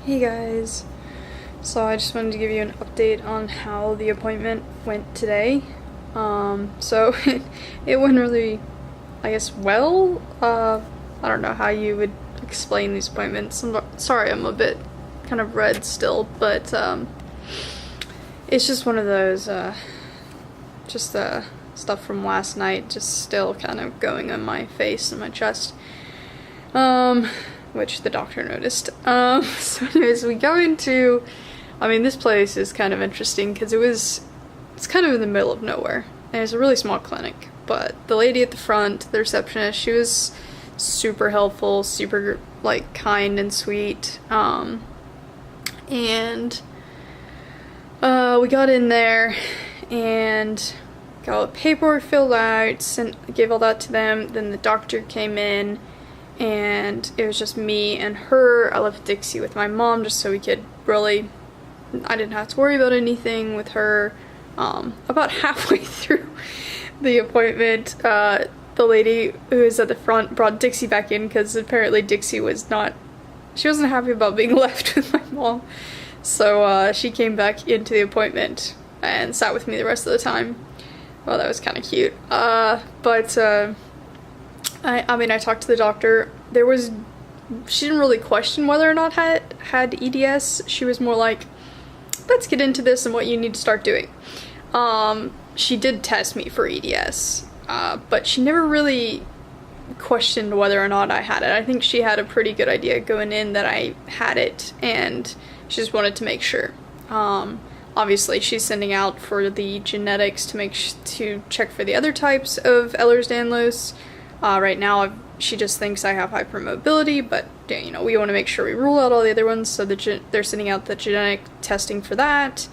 Hey guys, so I just wanted to give you an update on how the appointment went today. So it went really, I guess, well. I don't know how you would explain these appointments. Sorry, I'm a bit kind of red still, but it's just one of those, stuff from last night just still kind of going on my face and my chest. Which the doctor noticed. So anyways, we go into, this place is kind of interesting because it's kind of in the middle of nowhere. And it's a really small clinic, but the lady at the front, the receptionist, she was super helpful, super, kind and sweet. And we got in there and got all the paperwork filled out, gave all that to them. Then the doctor came in, and it was just me and her. I left Dixie with my mom just so we could I didn't have to worry about anything with her. About halfway through the appointment, the lady who was at the front brought Dixie back in because apparently Dixie wasn't happy about being left with my mom. So she came back into the appointment and sat with me the rest of the time. Well, that was kind of cute. I talked to the doctor. She didn't really question whether or not had EDS. She was more like, let's get into this and what you need to start doing. She did test me for EDS, but she never really questioned whether or not I had it. I think she had a pretty good idea going in that I had it, and she just wanted to make sure. Obviously, she's sending out for the genetics to check for the other types of Ehlers-Danlos. Right now, she just thinks I have hypermobility, but we want to make sure we rule out all the other ones, so they're sending out the genetic testing for that.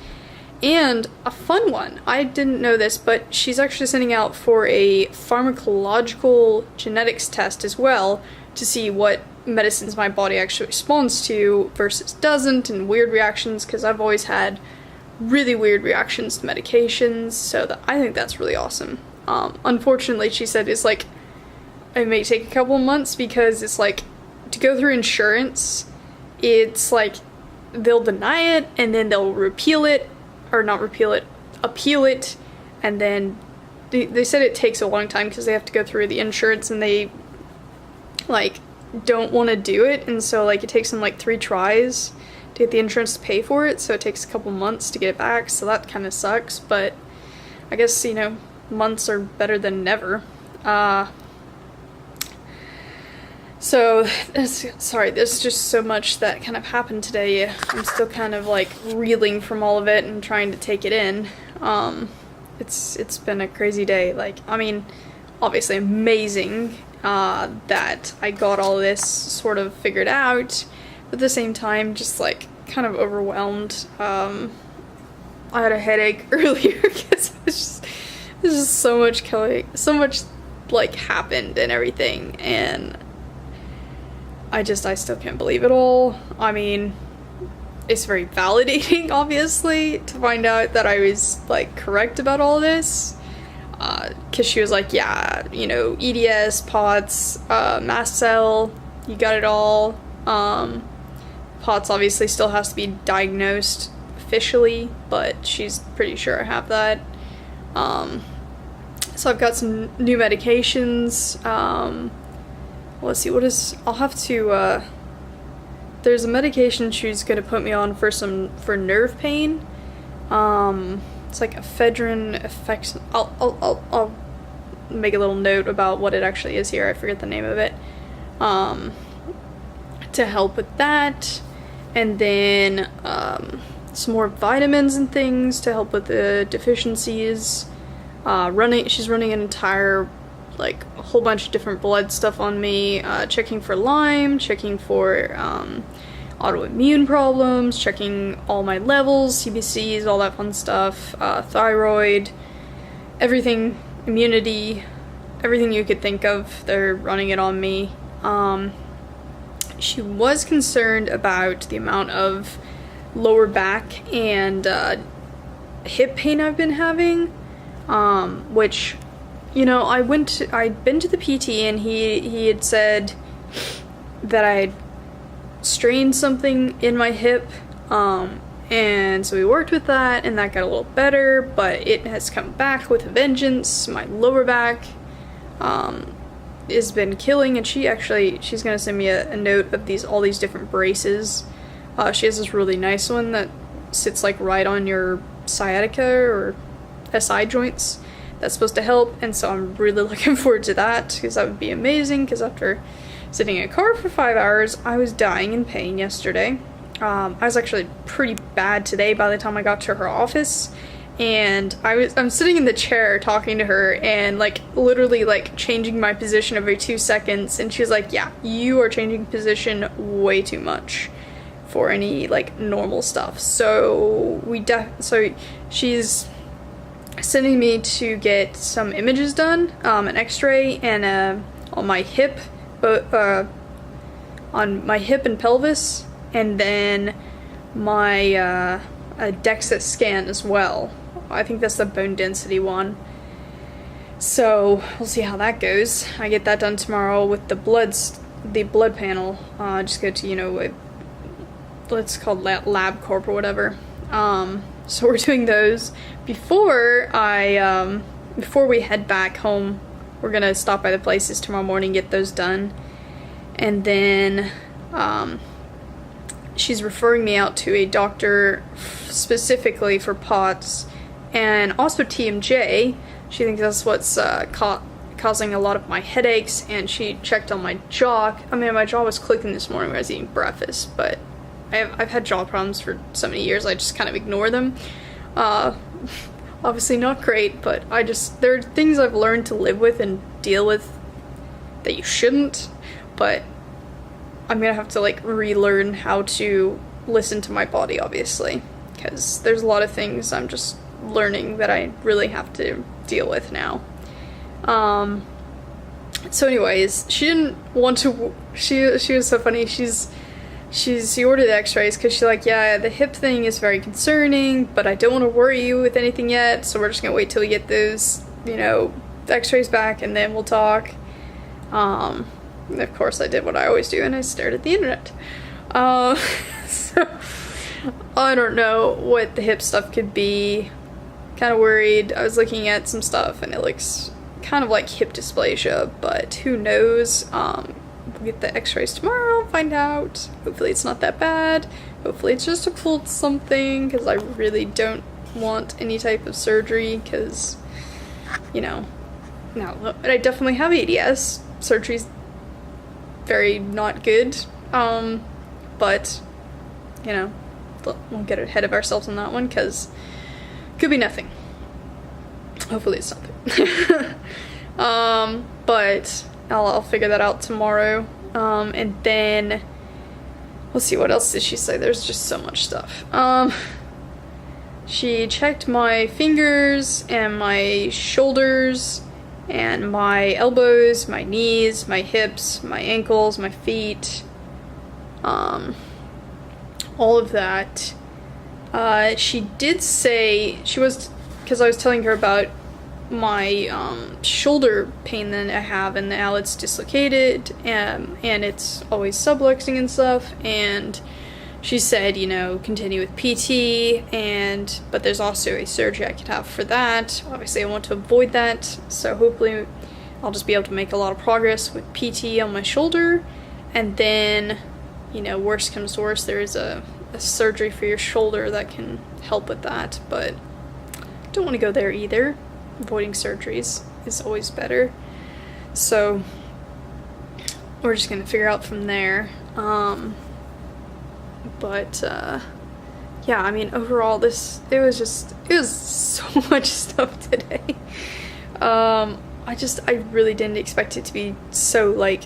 And a fun one, I didn't know this, but she's actually sending out for a pharmacological genetics test as well to see what medicines my body actually responds to versus doesn't, and weird reactions, because I've always had really weird reactions to medications, so I think that's really awesome. Unfortunately, she said it may take a couple of months because it's to go through insurance, it's they'll deny it and then they'll appeal it, and then they said it takes a long time because they have to go through the insurance and they don't want to do it, and so it takes them 3 tries to get the insurance to pay for it, so it takes a couple months to get it back, so that kind of sucks, but I guess months are better than never. So, there's just so much that kind of happened today. I'm still kind of reeling from all of it and trying to take it in. It's been a crazy day. Obviously amazing that I got all this sort of figured out, but at the same time, just kind of overwhelmed. I had a headache earlier because there's just so much happened and everything, and I still can't believe it all. It's very validating, obviously, to find out that I was, correct about all this. Because she was yeah, EDS, POTS, mast cell, you got it all. POTS obviously still has to be diagnosed officially, but she's pretty sure I have that. So I've got some new medications. Let's see, I'll have to, there's a medication she's gonna put me on for nerve pain. It's ephedrine effects. I'll make a little note about what it actually is here. I forget the name of it. To help with that. And then, some more vitamins and things to help with the deficiencies. She's running an entire a whole bunch of different blood stuff on me, checking for Lyme, checking for autoimmune problems, checking all my levels, CBCs, all that fun stuff, thyroid, everything, immunity, everything you could think of, they're running it on me. She was concerned about the amount of lower back and hip pain I've been having, which I'd been to the PT and he had said that strained something in my hip, and so we worked with that, and that got a little better, but it has come back with a vengeance. My lower back has been killing, and she's gonna send me a note of all these different braces. She has this really nice one that sits like right on your sciatica or SI joints. That's supposed to help, and so I'm really looking forward to that, because that would be amazing, because after sitting in a car for 5 hours, I was dying in pain yesterday. I was actually pretty bad today by the time I got to her office, and I'm sitting in the chair talking to her, and like literally like changing my position every 2 seconds, and she's like, yeah, you are changing position way too much for any like normal stuff. So so she's sending me to get some images done, an x-ray, and on my hip, on my hip and pelvis, and then my a DEXA scan as well. I think that's the bone density one. So we'll see how that goes. I get that done tomorrow with the blood panel. Just go to, it's called LabCorp or whatever. So we're doing those before we head back home. We're gonna stop by the places tomorrow morning, get those done, and then she's referring me out to a doctor specifically for POTS and also TMJ. She thinks that's what's causing a lot of my headaches, and she checked on my jaw. I mean, my jaw was clicking this morning when I was eating breakfast, but I've had jaw problems for so many years, I just kind of ignore them. Obviously not great, but there are things I've learned to live with and deal with that you shouldn't, but I'm gonna have to like relearn how to listen to my body, obviously, because there's a lot of things I'm just learning that I really have to deal with now. So anyways, she didn't want to, she was so funny. She ordered the x-rays because she's like, yeah, the hip thing is very concerning, but I don't want to worry you with anything yet, so we're just gonna wait till we get those, x-rays back, and then we'll talk. Of course I did what I always do, and I stared at the internet. So I don't know what the hip stuff could be. Kind of worried. I was looking at some stuff, and it looks kind of like hip dysplasia, but who knows. We'll get the x-rays tomorrow, find out. Hopefully it's not that bad. Hopefully it's just a cold something, because I really don't want any type of surgery, because, no, I definitely have EDS. Surgery's very not good, but, won't get ahead of ourselves on that one, because could be nothing. Hopefully it's nothing. But I'll figure that out tomorrow, and then let's see, what else did she say? There's just so much stuff. She checked my fingers and my shoulders and my elbows, my knees, my hips, my ankles, my feet, all of that. She did say, because I was telling her about my shoulder pain that I have, and now it's dislocated, and it's always subluxing and stuff, and she said, continue with PT, but there's also a surgery I could have for that. Obviously I want to avoid that, so hopefully I'll just be able to make a lot of progress with PT on my shoulder, and then, worst comes to worst, there is a surgery for your shoulder that can help with that, but don't want to go there either. Avoiding surgeries is always better. So we're just gonna figure out from there. Yeah, I mean, overall it was so much stuff today. I really didn't expect it to be so like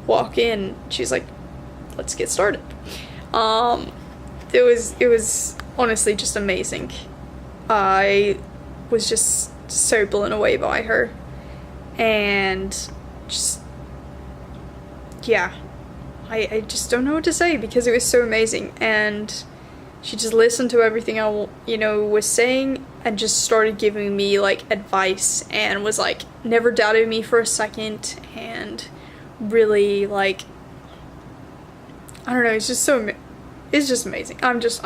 walk in, she's like, let's get started. It was honestly just amazing. I was just so blown away by her, and just, yeah, I just don't know what to say, because it was so amazing, and she just listened to everything I was saying, and just started giving me like advice, and was like, never doubted me for a second, and really like I don't know, it's just it's just amazing. I'm just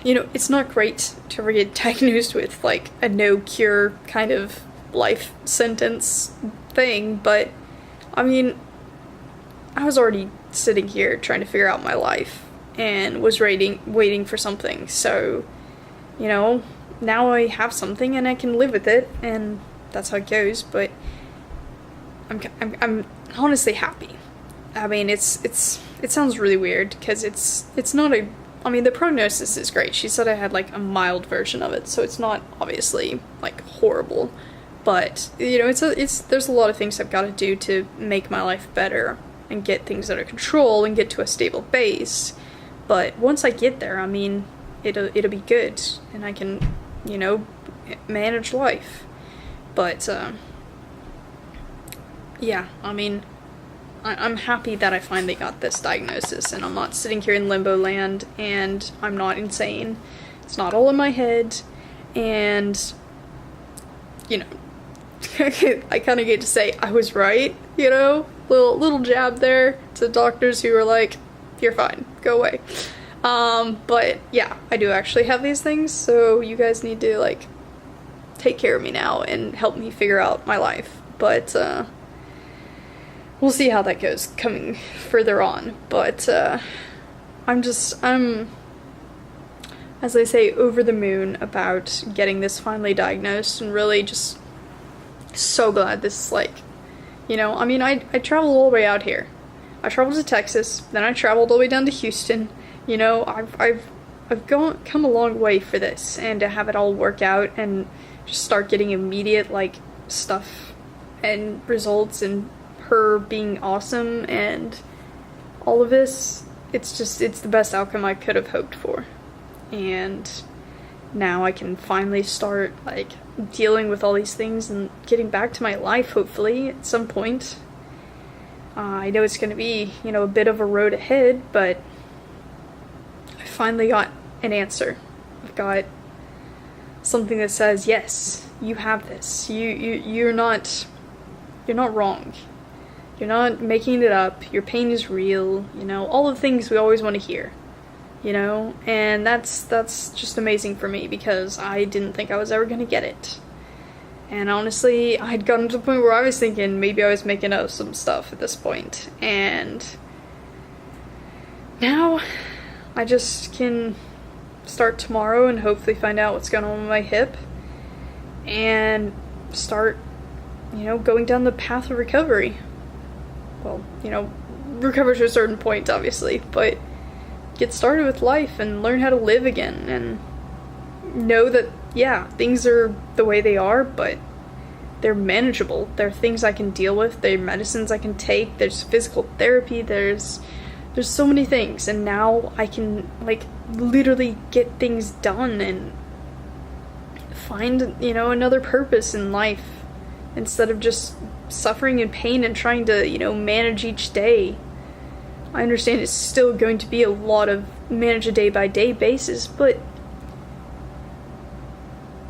you know, it's not great to ever get diagnosed with like a no cure kind of life sentence thing, but I mean, I was already sitting here trying to figure out my life and was waiting for something. So, you know, now I have something and I can live with it, and that's how it goes. But I'm honestly happy. I mean, it sounds really weird because it's not a. I mean, the prognosis is great. She said I had like a mild version of it, so it's not obviously like horrible. But you know, there's a lot of things I've got to do to make my life better and get things under control and get to a stable base. But once I get there, I mean, it'll be good, and I can, you know, manage life. But yeah, I mean, I'm happy that I finally got this diagnosis, and I'm not sitting here in limbo land, and I'm not insane. It's not all in my head, and you know, I kind of get to say I was right, you know, little jab there to doctors who are like, you're fine, go away. But yeah, I do actually have these things, so you guys need to like take care of me now and help me figure out my life. But we'll see how that goes coming further on. But I'm as I say, over the moon about getting this finally diagnosed, and really just so glad this is like, you know, I mean, I traveled all the way out here. I traveled to Texas, then I traveled all the way down to Houston. You know, I've come a long way for this, and to have it all work out and just start getting immediate like stuff and results, and her being awesome and all of this, it's the best outcome I could have hoped for. And now I can finally start like dealing with all these things and getting back to my life, hopefully at some point. I know it's going to be, you know, a bit of a road ahead, but I finally got an answer. I've got something that says, yes, you have this. You're not wrong. You're not making it up. Your pain is real. You know, all the things we always want to hear. You know, and that's just amazing for me, because I didn't think I was ever going to get it. And honestly, I had gotten to the point where I was thinking maybe I was making up some stuff at this point. And now I just can start tomorrow and hopefully find out what's going on with my hip and start, you know, going down the path of recovery. Well, you know, recover to a certain point, obviously, but get started with life and learn how to live again, and know that, yeah, things are the way they are, but they're manageable. There are things I can deal with. There are medicines I can take. There's physical therapy. There's so many things, and now I can like literally get things done and find, you know, another purpose in life instead of just suffering and pain and trying to, you know, manage each day. I understand it's still going to be a lot of manage a day-by-day basis, but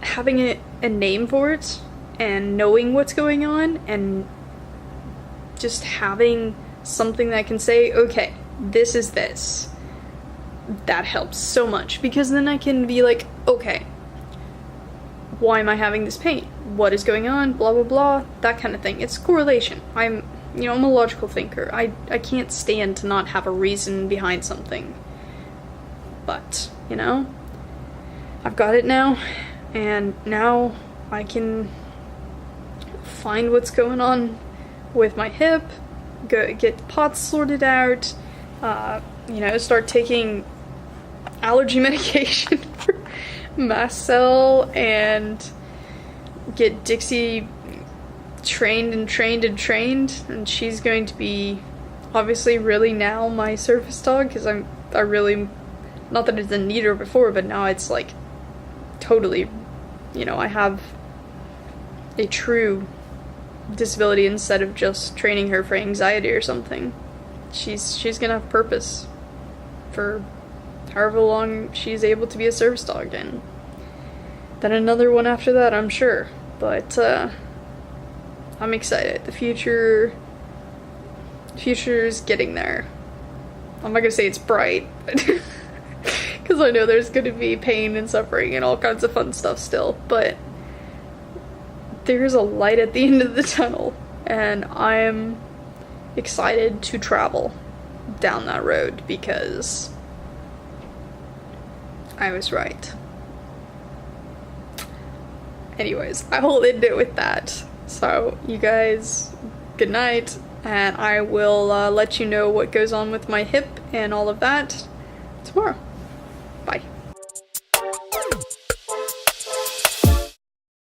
having a name for it and knowing what's going on and just having something that can say, okay, this is this, that helps so much, because then I can be like, okay, why am I having this pain? What is going on? Blah, blah, blah, that kind of thing. It's correlation. I'm a logical thinker. I can't stand to not have a reason behind something. But, you know, I've got it now, and now I can find what's going on with my hip, go get POTS sorted out, you know, start taking allergy medication for mast cell, and get Dixie trained, and she's going to be obviously really now my service dog, because I really, not that I didn't need her before, but now it's like totally, you know, I have a true disability instead of just training her for anxiety or something. She's gonna have purpose for however long she's able to be a service dog, and then another one after that, I'm sure. But I'm excited. The future Future's getting there. I'm not gonna say it's bright, because I know there's gonna be pain and suffering and all kinds of fun stuff still, but there's a light at the end of the tunnel, and I'm excited to travel down that road because I was right. Anyways, I will end it with that. So, you guys, good night, and I will let you know what goes on with my hip and all of that tomorrow.